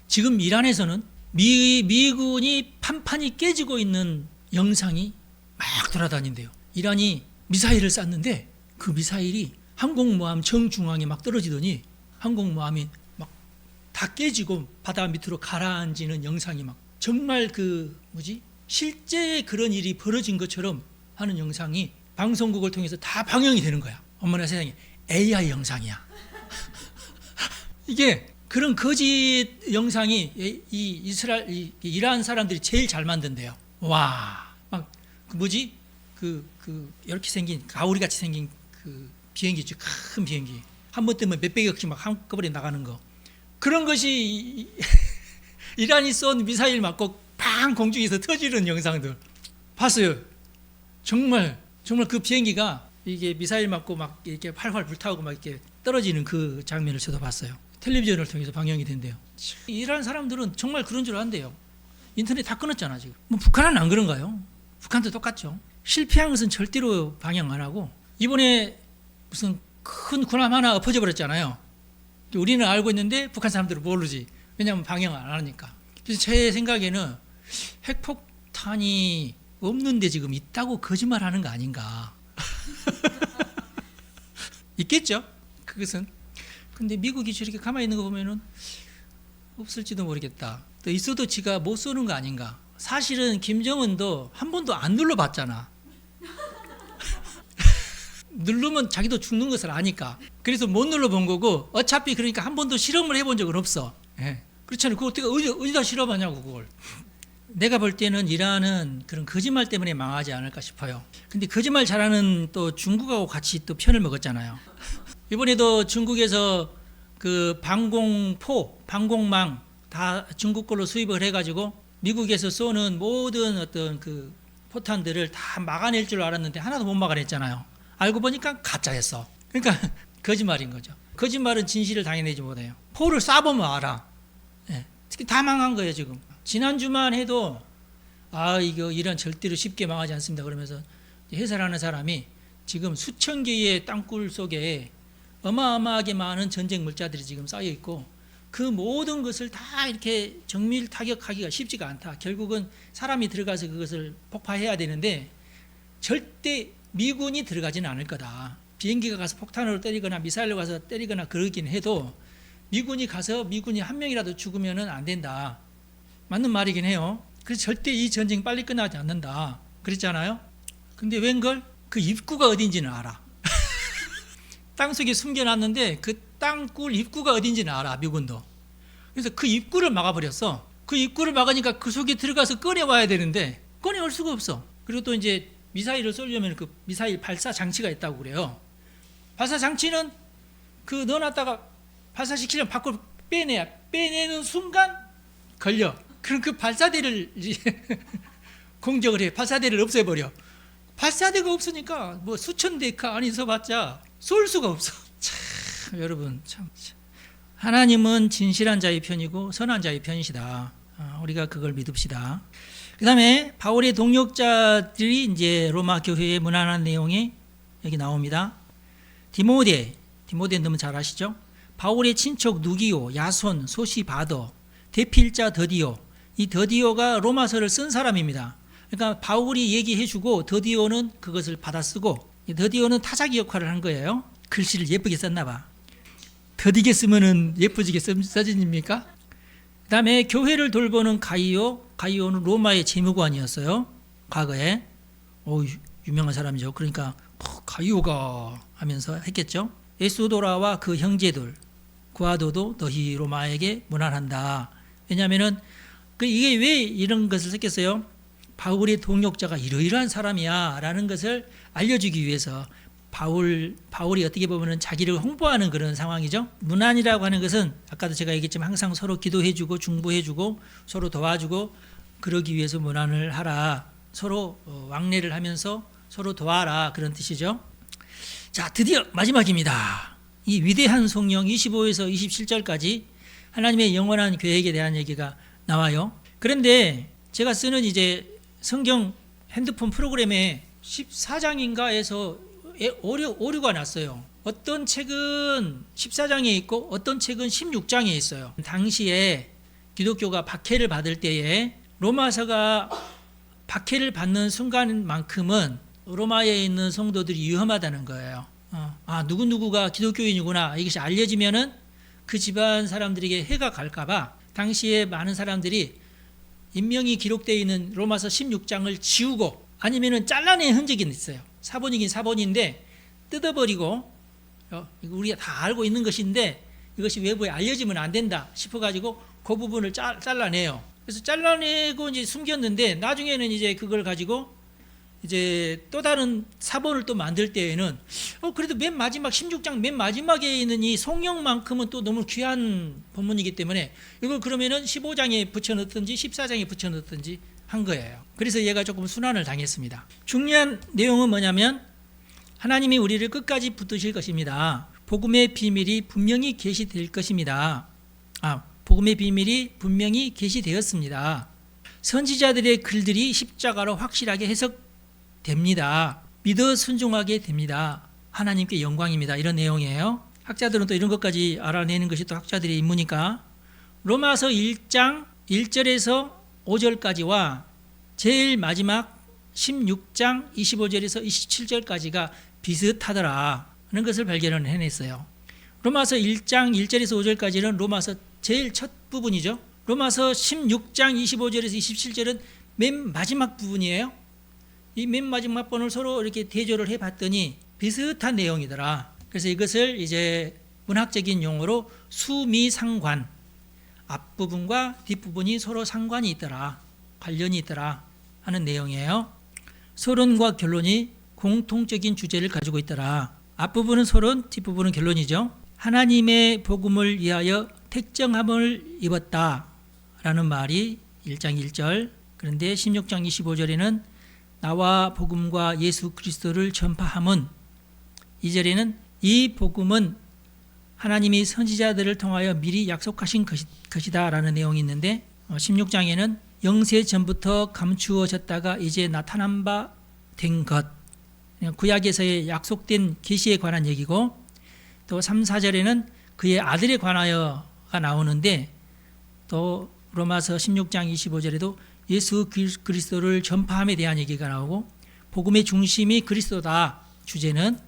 지금 이란에서는 미군이 판판이 깨지고 있는 영상이 막 돌아다닌대요. 이란이 미사일을 쐈는데 그 미사일이 항공모함 정중앙에 막 떨어지더니 항공모함이 막 다 깨지고 바다 밑으로 가라앉는 영상이 막, 정말 실제 그런 일이 벌어진 것처럼 하는 영상이 방송국을 통해서 다 방영이 되는 거야. 어머나 세상에, AI 영상이야. 이게 그런 거짓 영상이 이란 사람들이 제일 잘 만든대요. 와, 막 이렇게 생긴 가오리 같이 생긴 그 비행기 있죠. 큰 비행기. 한 번 뜨면 몇백억씩 막 한꺼번에 나가는 거. 그런 것이 이란이 쏜 미사일 맞고 팡 공중에서 터지는 영상들 봤어요. 정말 그 비행기가 이게 미사일 맞고 막 이렇게 활활 불타오고 막 이렇게 떨어지는 그 장면을 저도 봤어요. 텔레비전을 통해서 방영이 된대요. 이란 사람들은 정말 그런 줄 안대요. 인터넷 다 끊었잖아 지금. 뭐 북한은 안 그런가요? 북한도 똑같죠. 실패한 것은 절대로 방영 안 하고, 이번에 무슨 큰 군함 하나 엎어져 버렸잖아요. 우리는 알고 있는데 북한 사람들은 모르지. 왜냐하면 방영 안 하니까. 그래서 제 생각에는 핵폭탄이 없는데 지금 있다고 거짓말하는 거 아닌가. 있겠죠? 그것은. 근데 미국이 저렇게 가만히 있는 거 보면은 없을지도 모르겠다. 또 있어도 지가 못 쏘는 거 아닌가. 사실은 김정은도 한 번도 안 눌러봤잖아. 누르면 자기도 죽는 것을 아니까. 그래서 못 눌러본 거고, 어차피 그러니까 한 번도 실험을 해본 적은 없어. 예. 그렇잖아요. 그거 어떻게 어디다 실험하냐고 그걸. 내가 볼 때는 이란은 그런 거짓말 때문에 망하지 않을까 싶어요. 근데 거짓말 잘하는 또 중국하고 같이 또 편을 먹었잖아요. 이번에도 중국에서 그 방공망 다 중국 걸로 수입을 해가지고 미국에서 쏘는 모든 어떤 그 포탄들을 다 막아낼 줄 알았는데 하나도 못 막아냈잖아요. 알고 보니까 가짜였어. 그러니까 거짓말인 거죠. 거짓말은 진실을 당해내지 못해요. 포를 쏴보면 알아. 예. 다 망한 거예요 지금. 지난주만 해도 이거 이란 절대로 쉽게 망하지 않습니다 그러면서 해설하는 사람이 지금 수천 개의 땅굴 속에 어마어마하게 많은 전쟁 물자들이 지금 쌓여 있고, 그 모든 것을 다 이렇게 정밀 타격하기가 쉽지가 않다. 결국은 사람이 들어가서 그것을 폭파해야 되는데 절대 미군이 들어가지는 않을 거다. 비행기가 가서 폭탄으로 때리거나 미사일로 가서 때리거나 그러긴 해도 미군이 가서 미군이 한 명이라도 죽으면 안 된다. 맞는 말이긴 해요. 그래서 절대 이 전쟁 빨리 끝나지 않는다. 그랬잖아요. 근데 웬걸? 그 입구가 어딘지는 알아. 땅속에 숨겨놨는데 그 땅굴 입구가 어딘지는 알아, 미군도. 그래서 그 입구를 막아버렸어. 그 입구를 막으니까 그 속에 들어가서 꺼내와야 되는데 꺼내올 수가 없어. 그리고 또 이제 미사일을 쏘려면 그 미사일 발사 장치가 있다고 그래요. 발사 장치는 그 넣어놨다가 발사시키려면 밖으로 빼내는 순간 걸려. 그럼 그 발사대를 공격을 해. 발사대를 없애버려. 발사대가 없으니까 뭐 수천 대가 안에 있어봤자 쏠 수가 없어. 참, 여러분 참. 하나님은 진실한 자의 편이고 선한 자의 편이시다. 우리가 그걸 믿읍시다. 그 다음에 바울의 동역자들이 이제 로마 교회에 문안한 내용이 여기 나옵니다. 디모데 너무 잘 아시죠? 바울의 친척 누기오, 야손, 소시바더, 대필자 더디오. 이 더디오가 로마서를 쓴 사람입니다. 그러니까 바울이 얘기해주고 더디오는 그것을 받아쓰고, 더디오는 타자기 역할을 한 거예요. 글씨를 예쁘게 썼나 봐. 더디게 쓰면은 예쁘지게 써집니까? 그 다음에 교회를 돌보는 가이오는 로마의 재무관이었어요. 과거에. 유명한 사람이죠. 그러니까 가이오가 하면서 했겠죠. 에스도라와 그 형제들, 구아도도 너희 로마에게 문안한다. 왜냐하면은 이게 왜 이런 것을 썼겠어요? 바울의 동역자가 이러이러한 사람이야 라는 것을 알려주기 위해서 바울이 어떻게 보면 자기를 홍보하는 그런 상황이죠. 문안이라고 하는 것은 아까도 제가 얘기했지만 항상 서로 기도해주고 중보해주고 서로 도와주고 그러기 위해서 문안을 하라. 서로 왕래를 하면서 서로 도와라 그런 뜻이죠. 자, 드디어 마지막입니다. 이 위대한 성령 25에서 27절까지 하나님의 영원한 계획에 대한 얘기가 나와요. 그런데 제가 쓰는 이제 성경 핸드폰 프로그램에 14장인가에서 오류가 났어요. 어떤 책은 14장에 있고 어떤 책은 16장에 있어요. 당시에 기독교가 박해를 받을 때에 로마서가 박해를 받는 순간만큼은 로마에 있는 성도들이 위험하다는 거예요. 누구누구가 기독교인이구나 이것이 알려지면은 그 집안 사람들에게 해가 갈까봐 당시에 많은 사람들이 인명이 기록되어 있는 로마서 16장을 지우고 아니면은 잘라낸 흔적이 있어요. 사본이긴 사본인데 뜯어버리고 이거 우리가 다 알고 있는 것인데 이것이 외부에 알려지면 안 된다 싶어가지고 그 부분을 잘라내요. 그래서 잘라내고 이제 숨겼는데 나중에는 이제 그걸 가지고 이제 또 다른 사본을 또 만들 때에는 그래도 맨 마지막 16장 맨 마지막에 있는 이 성령만큼은 또 너무 귀한 본문이기 때문에 이걸 그러면은 15장에 붙여넣든지 14장에 붙여넣든지 한 거예요. 그래서 얘가 조금 순환을 당했습니다. 중요한 내용은 뭐냐면 하나님이 우리를 끝까지 붙드실 것입니다. 복음의 비밀이 분명히 계시될 것입니다. 복음의 비밀이 분명히 계시되었습니다. 선지자들의 글들이 십자가로 확실하게 해석됩니다. 믿어 순종하게 됩니다. 하나님께 영광입니다. 이런 내용이에요. 학자들은 또 이런 것까지 알아내는 것이 또 학자들의 임무니까 로마서 1장 1절에서 5절까지와 제일 마지막 16장 25절에서 27절까지가 비슷하더라 하는 것을 발견을 해냈어요. 로마서 1장 1절에서 5절까지는 로마서 제일 첫 부분이죠. 로마서 16장 25절에서 27절은 맨 마지막 부분이에요. 이 맨 마지막 부분을 서로 이렇게 대조를 해봤더니 비슷한 내용이더라. 그래서 이것을 이제 문학적인 용어로 수미상관, 앞부분과 뒷부분이 서로 상관이 있더라, 관련이 있더라 하는 내용이에요. 서론과 결론이 공통적인 주제를 가지고 있더라. 앞부분은 서론, 뒷부분은 결론이죠. 하나님의 복음을 위하여 택정함을 입었다라는 말이 1장 1절. 그런데 16장 25절에는 나와 복음과 예수 그리스도를 전파함은, 2절에는 이 복음은 하나님이 선지자들을 통하여 미리 약속하신 것이다 라는 내용이 있는데 16장에는 영세 전부터 감추어졌다가 이제 나타난 바 된 것, 구약에서의 약속된 계시에 관한 얘기고, 또 3, 4절에는 그의 아들에 관하여가 나오는데 또 로마서 16장 25절에도 예수 그리스도를 전파함에 대한 얘기가 나오고 복음의 중심이 그리스도다 주제는.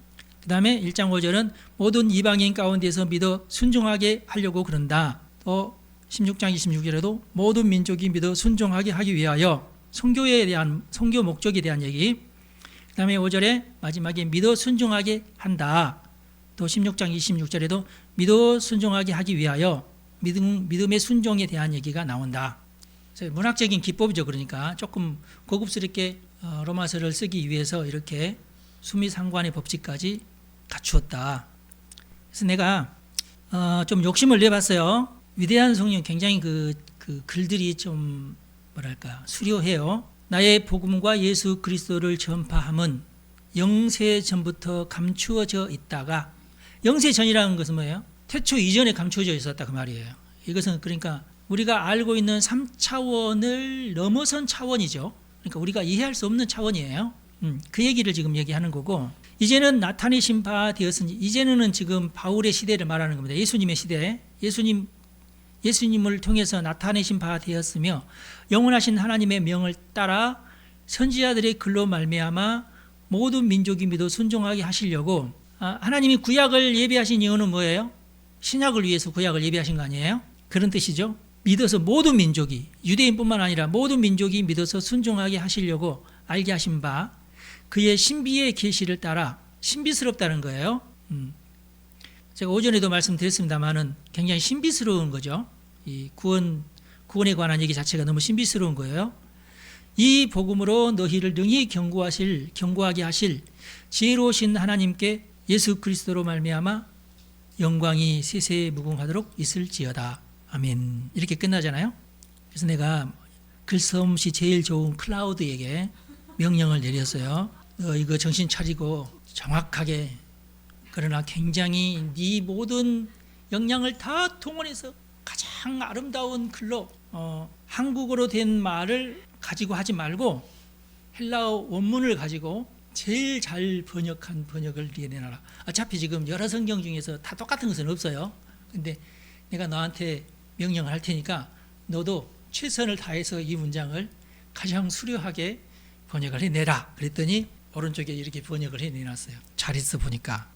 그 다음에 1장 5절은 모든 이방인 가운데서 믿어 순종하게 하려고 그런다. 또 16장 26절에도 모든 민족이 믿어 순종하게 하기 위하여 선교에 대한 선교 목적에 대한 얘기. 그 다음에 5절에 마지막에 믿어 순종하게 한다. 또 16장 26절에도 믿어 순종하게 하기 위하여 믿음의 순종에 대한 얘기가 나온다. 문학적인 기법이죠. 그러니까 조금 고급스럽게 로마서를 쓰기 위해서 이렇게 수미상관의 법칙까지 갖추었다. 그래서 내가 좀 욕심을 내봤어요. 위대한 성령 굉장히 그 글들이 좀 뭐랄까 수려해요. 나의 복음과 예수 그리스도를 전파함은 영세 전부터 감추어져 있다가, 영세 전이라는 것은 뭐예요? 태초 이전에 감추어져 있었다 그 말이에요. 이것은 그러니까 우리가 알고 있는 3차원을 넘어선 차원이죠. 그러니까 우리가 이해할 수 없는 차원이에요. 그 얘기를 지금 얘기하는 거고, 이제는 나타내신 바 되었으니, 이제는 지금 바울의 시대를 말하는 겁니다. 예수님의 시대, 예수님을 통해서 나타내신 바 되었으며 영원하신 하나님의 명을 따라 선지자들의 글로 말미암아 모든 민족이 믿어 순종하게 하시려고. 하나님이 구약을 예비하신 이유는 뭐예요? 신약을 위해서 구약을 예비하신 거 아니에요? 그런 뜻이죠. 믿어서 모든 민족이, 유대인뿐만 아니라 모든 민족이 믿어서 순종하게 하시려고 알게 하신 바 그의 신비의 계시를 따라, 신비스럽다는 거예요. 제가 오전에도 말씀드렸습니다만은 굉장히 신비스러운 거죠. 이 구원에 관한 얘기 자체가 너무 신비스러운 거예요. 이 복음으로 너희를 능히 경고하게 하실 지혜로우신 하나님께 예수 그리스도로 말미암아 영광이 세세에 무궁하도록 있을지어다. 아멘. 이렇게 끝나잖아요. 그래서 내가 글솜씨 제일 좋은 클라우드에게 명령을 내렸어요. 너 이거 정신 차리고 정확하게, 그러나 굉장히 네 모든 역량을 다 동원해서 가장 아름다운 글로 한국어로 된 말을 가지고 하지 말고 헬라어 원문을 가지고 제일 잘 번역한 번역을 내놔라. 어차피 지금 여러 성경 중에서 다 똑같은 것은 없어요. 근데 내가 너한테 명령을 할 테니까 너도 최선을 다해서 이 문장을 가장 수려하게 번역을 해내라. 그랬더니 오른쪽에 이렇게 번역을 해내놨어요. 잘했어 보니까.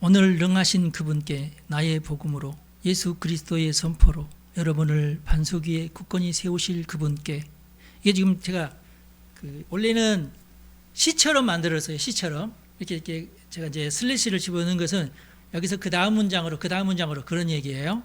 오늘 능하신 그분께 나의 복음으로 예수 그리스도의 선포로 여러분을 반석 위에 굳건히 세우실 그분께. 이게 지금 제가 원래는 시처럼 만들었어요. 시처럼 이렇게 제가 이제 슬래시를 집어넣은 것은 여기서 그 다음 문장으로 그런 얘기예요.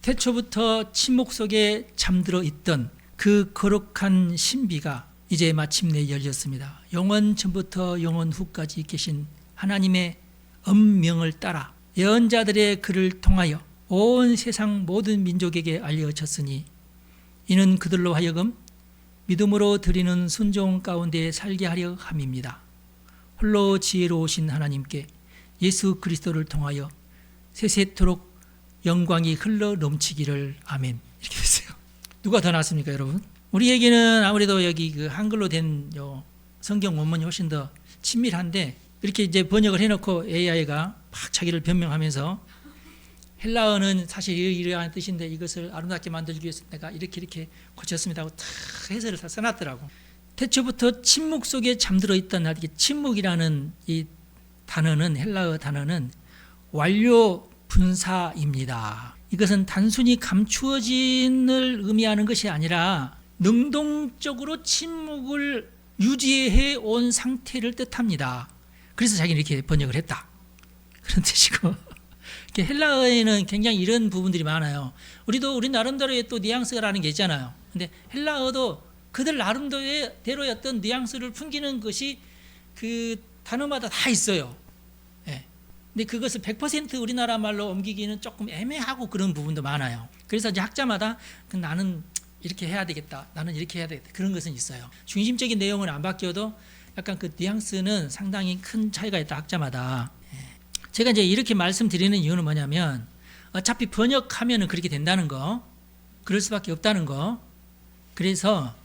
태초부터 침묵 속에 잠들어 있던 그 거룩한 신비가 이제 마침내 열렸습니다. 영원 전부터 영원 후까지 계신 하나님의 엄명을 따라 예언자들의 글을 통하여 온 세상 모든 민족에게 알려졌으니 이는 그들로 하여금 믿음으로 드리는 순종 가운데 살게 하려 함입니다. 홀로 지혜로우신 하나님께 예수 그리스도를 통하여 세세토록 영광이 흘러 넘치기를. 아멘. 이렇게 됐어요. 누가 더 낫습니까, 여러분? 우리에게는 아무래도 여기 그 한글로 된 성경 원문이 훨씬 더 친밀한데, 이렇게 이제 번역을 해놓고 AI가 막 자기를 변명하면서 헬라어는 사실 이러한 뜻인데 이것을 아름답게 만들기 위해서 내가 이렇게 고쳤습니다 하고 다 해설을 다 써놨더라고. 태초부터 침묵 속에 잠들어 있던, 침묵이라는 이 단어는, 헬라어 단어는 완료 분사입니다. 이것은 단순히 감추어진을 의미하는 것이 아니라 능동적으로 침묵을 유지해 온 상태를 뜻합니다. 그래서 자기는 이렇게 번역을 했다, 그런 뜻이고. 헬라어에는 굉장히 이런 부분들이 많아요. 우리도 우리 나름대로의 또 뉘앙스라는 게 있잖아요. 근데 헬라어도 그들 나름대로의 어떤 뉘앙스를 풍기는 것이 그 단어마다 다 있어요. 예. 근데 그것을 100% 우리나라 말로 옮기기는 조금 애매하고 그런 부분도 많아요. 그래서 이제 학자마다 나는 이렇게 해야 되겠다, 나는 이렇게 해야 되겠다, 그런 것은 있어요. 중심적인 내용은 안 바뀌어도 약간 그 뉘앙스는 상당히 큰 차이가 있다, 학자마다. 제가 이제 이렇게 말씀드리는 이유는 뭐냐면, 어차피 번역하면은 그렇게 된다는 거, 그럴 수밖에 없다는 거. 그래서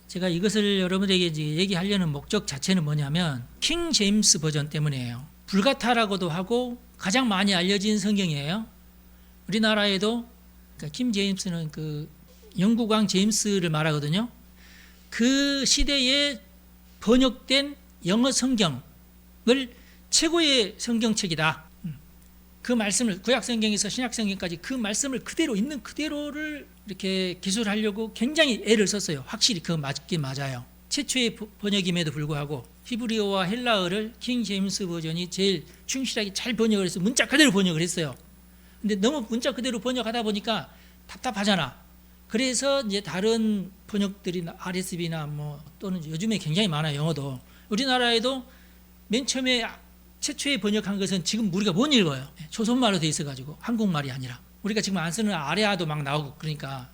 제가 이것을 여러분에게 얘기하려는 목적 자체는 뭐냐면, 킹 제임스 버전 때문이에요. 불가타라고도 하고 가장 많이 알려진 성경이에요. 우리나라에도 킹 제임스는 그 영국 왕 제임스를 말하거든요. 그 시대에 번역된 영어 성경을 최고의 성경책이다. 그 말씀을 구약 성경에서 신약 성경까지 그 말씀을 그대로 있는 그대로를 이렇게 기술하려고 굉장히 애를 썼어요. 확실히 그거 맞긴 맞아요. 최초의 번역임에도 불구하고 히브리어와 헬라어를 킹 제임스 버전이 제일 충실하게 잘 번역을 해서 문자 그대로 번역을 했어요. 근데 너무 문자 그대로 번역하다 보니까 답답하잖아. 그래서 이제 다른 번역들이나 RSV나 또는 요즘에 굉장히 많아요, 영어도. 우리나라에도 맨 처음에 최초에 번역한 것은 지금 우리가 못 읽어요. 조선말로 돼 있어가지고, 한국말이 아니라. 우리가 지금 안 쓰는 아레아도 막 나오고 그러니까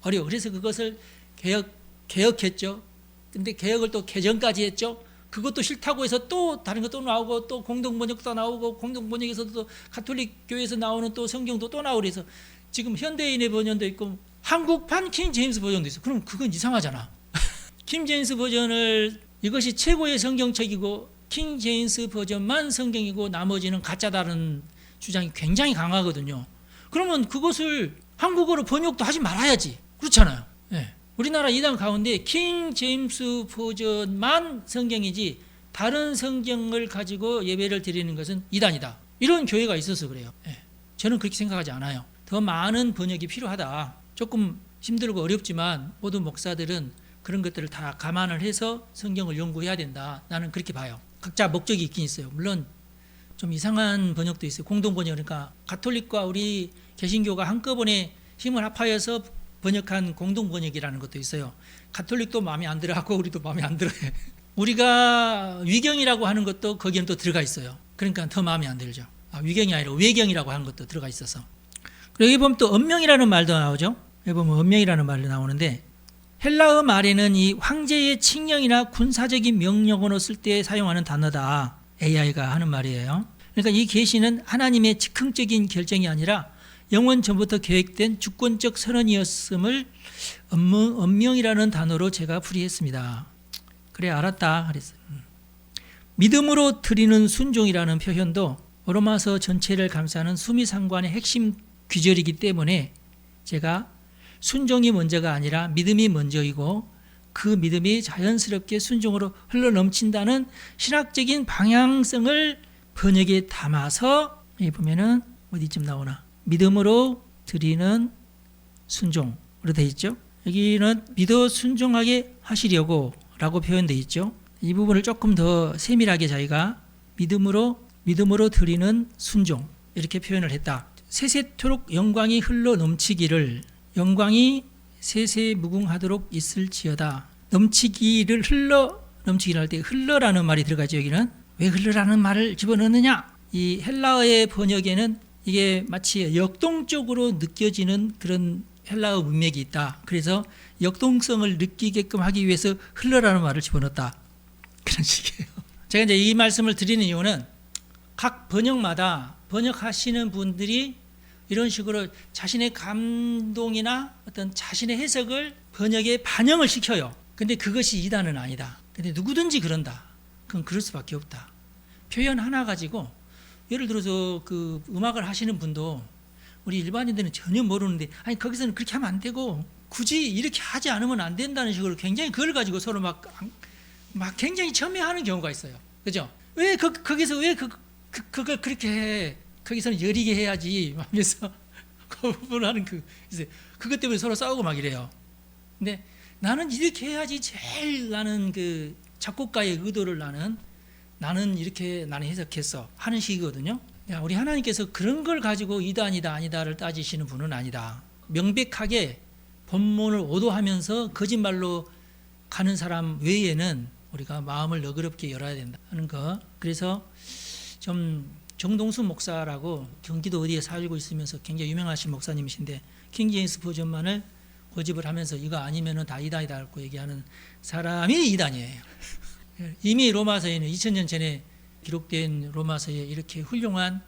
어려워. 그래서 그것을 개혁했죠. 근데 개혁을 또 개정까지 했죠. 그것도 싫다고 해서 또 다른 것도 나오고, 또 공동번역도 나오고, 공동번역에서도 또 가톨릭 교회에서 나오는 또 성경도 또 나오고, 그래서 지금 현대인의 번역도 있고 한국판 킹 제임스 버전도 있어. 그럼 그건 이상하잖아. 킹 제임스 버전을 이것이 최고의 성경책이고 킹 제임스 버전만 성경이고 나머지는 가짜다는 주장이 굉장히 강하거든요. 그러면 그것을 한국어로 번역도 하지 말아야지. 그렇잖아요. 네. 우리나라 이단 가운데 킹 제임스 버전만 성경이지 다른 성경을 가지고 예배를 드리는 것은 이단이다, 이런 교회가 있어서 그래요. 네. 저는 그렇게 생각하지 않아요. 더 많은 번역이 필요하다. 조금 힘들고 어렵지만 모든 목사들은 그런 것들을 다 감안을 해서 성경을 연구해야 된다. 나는 그렇게 봐요. 각자 목적이 있긴 있어요. 물론 좀 이상한 번역도 있어요. 공동번역, 그러니까 가톨릭과 우리 개신교가 한꺼번에 힘을 합하여서 번역한 공동 번역이라는 것도 있어요. 가톨릭도 마음에 안 들어하고 우리도 마음에 안 들어해. 우리가 위경이라고 하는 것도 거기는 또 들어가 있어요. 그러니까 더 마음에 안 들죠. 위경이 아니라 외경이라고 하는 것도 들어가 있어서. 그리고 여기 보면 또 언명이라는 말도 나오죠. 여기 보면 언명이라는 말도 나오는데, 헬라어 말에는 이 황제의 칙령이나 군사적인 명령어로 쓸 때 사용하는 단어다. AI가 하는 말이에요. 그러니까 이 계시는 하나님의 즉흥적인 결정이 아니라 영원 전부터 계획된 주권적 선언이었음을 언명이라는 단어로 제가 풀이했습니다. 그래, 알았다 그랬어요. 믿음으로 드리는 순종이라는 표현도 로마서 전체를 감싸는 수미상관의 핵심 귀절이기 때문에 제가 순종이 먼저가 아니라 믿음이 먼저이고 그 믿음이 자연스럽게 순종으로 흘러넘친다는 신학적인 방향성을 번역에 담아서, 여기 보면은 어디쯤 나오나, 믿음으로 드리는 순종으로 되어 있죠. 여기는 믿어 순종하게 하시려고 라고 표현되어 있죠. 이 부분을 조금 더 세밀하게 저희가 믿음으로 드리는 순종 이렇게 표현을 했다. 세세토록 영광이 흘러 넘치기를, 영광이 세세무궁하도록 있을지어다. 넘치기를 넘치기를 할 때 흘러라는 말이 들어가죠. 여기는 왜 흘러라는 말을 집어넣느냐? 이 헬라어의 번역에는 이게 마치 역동적으로 느껴지는 그런 헬라어 문맥이 있다. 그래서 역동성을 느끼게끔 하기 위해서 흘러라는 말을 집어넣었다. 그런 식이에요. 제가 이제 이 말씀을 드리는 이유는 각 번역마다 번역하시는 분들이 이런 식으로 자신의 감동이나 어떤 자신의 해석을 번역에 반영을 시켜요. 근데 그것이 이단은 아니다. 근데 누구든지 그런다. 그건 그럴 수밖에 없다. 표현 하나 가지고, 예를 들어서 그 음악을 하시는 분도 우리 일반인들은 전혀 모르는데, 아니 거기서는 그렇게 하면 안 되고 굳이 이렇게 하지 않으면 안 된다는 식으로 굉장히 그걸 가지고 서로 막 굉장히 첨예하는 경우가 있어요. 그죠? 왜 거기서 왜 그걸 그렇게 해? 거기서는 여리게 해야지 하면서 거부하는 그것 때문에 서로 싸우고 막 이래요. 근데 나는 이렇게 해야지 제일 나는 그 작곡가의 의도를 나는 이렇게 나는 해석했어 하는 식이거든요. 야, 우리 하나님께서 그런 걸 가지고 이단이다 아니다를 따지시는 분은 아니다. 명백하게 본문을 오도하면서 거짓말로 가는 사람 외에는 우리가 마음을 너그럽게 열어야 된다 하는 거. 그래서 좀 정동수 목사라고 경기도 어디에 살고 있으면서 굉장히 유명하신 목사님이신데, 킹제임스 버전만을 고집을 하면서 이거 아니면은 다 이단이다 하고 얘기하는 사람이 이단이에요. 이미 로마서에는 2000년 전에 기록된 로마서에 이렇게 훌륭한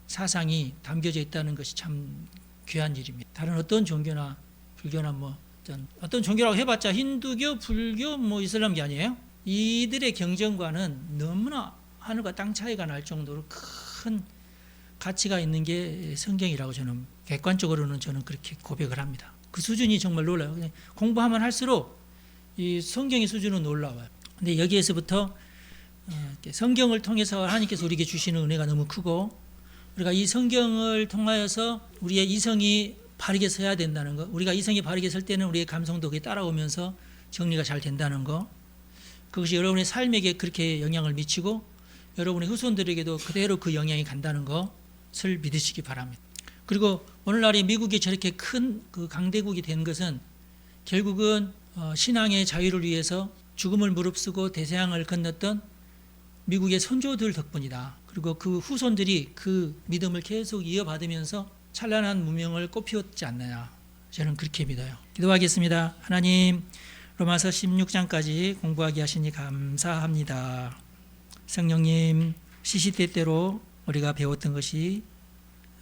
사상이 담겨져 있다는 것이 참 귀한 일입니다. 다른 어떤 종교나 불교나 어떤 종교라고 해봤자 힌두교, 불교, 이슬람교 아니에요? 이들의 경전과는 너무나 하늘과 땅 차이가 날 정도로 큰 가치가 있는 게 성경이라고 저는 객관적으로는 저는 그렇게 고백을 합니다. 그 수준이 정말 놀라요. 공부하면 할수록 이 성경의 수준은 놀라워요. 근데 여기에서부터 성경을 통해서 하나님께서 우리에게 주시는 은혜가 너무 크고, 우리가 이 성경을 통하여서 우리의 이성이 바르게 서야 된다는 거, 우리가 이성이 바르게 설 때는 우리의 감성도 그게 따라오면서 정리가 잘 된다는 거, 그것이 여러분의 삶에게 그렇게 영향을 미치고 여러분의 후손들에게도 그대로 그 영향이 간다는 것을 믿으시기 바랍니다. 그리고 오늘날에 미국이 저렇게 큰 그 강대국이 된 것은 결국은 신앙의 자유를 위해서 죽음을 무릅쓰고 대서양을 건넜던 미국의 선조들 덕분이다. 그리고 그 후손들이 그 믿음을 계속 이어받으면서 찬란한 문명을 꽃피웠지 않느냐, 저는 그렇게 믿어요. 기도하겠습니다. 하나님, 로마서 16장까지 공부하게 하시니 감사합니다. 성령님, 시시때때로 우리가 배웠던 것이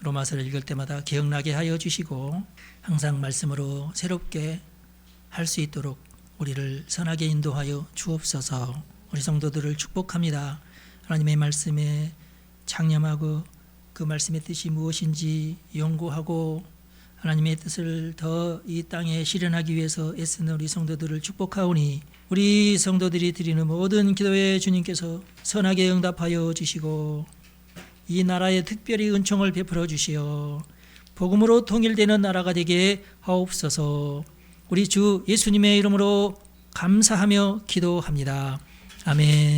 로마서를 읽을 때마다 기억나게 하여 주시고 항상 말씀으로 새롭게 할 수 있도록 우리를 선하게 인도하여 주옵소서. 우리 성도들을 축복합니다. 하나님의 말씀에 창념하고 그 말씀의 뜻이 무엇인지 연구하고 하나님의 뜻을 더 이 땅에 실현하기 위해서 애쓰는 우리 성도들을 축복하오니, 우리 성도들이 드리는 모든 기도에 주님께서 선하게 응답하여 주시고 이 나라에 특별히 은총을 베풀어 주시어 복음으로 통일되는 나라가 되게 하옵소서. 우리 주 예수님의 이름으로 감사하며 기도합니다. 아멘.